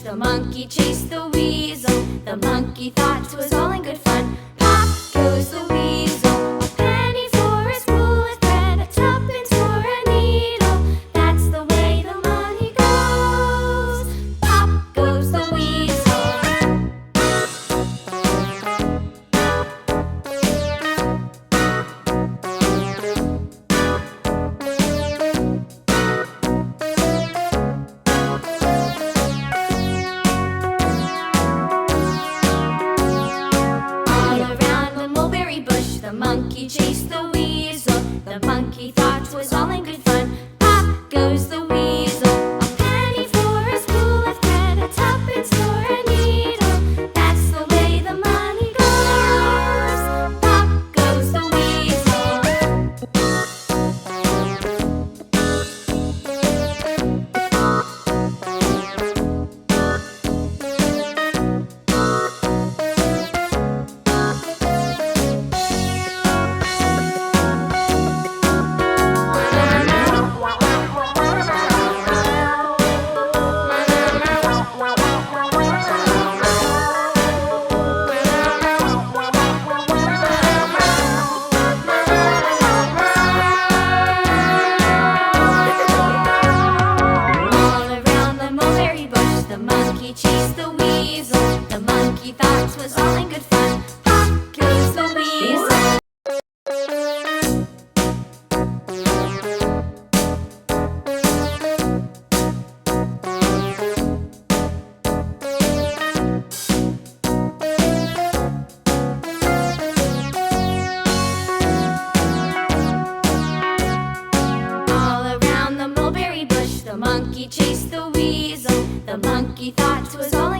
The monkey chased the weasel. The monkey thought 'twas all in good fun. Pop goes the weasel. A penny for a spool of thread, a tuppence for a needle. That's the way the money goes. Pop goes the weasel. The monkey chased the weasel. The monkey thought 'twas all in good fun. Pop goes the weasel. A penny for a spool of thread, a tuppence for a needle. That's the way the money goes. Pop goes the weasel. The monkey chased the weasel. The monkey thought 'twas all in good fun. Pop goes the weasel. All around the mulberry bush, the monkey chased the weasel. The monkey thought 'twas all in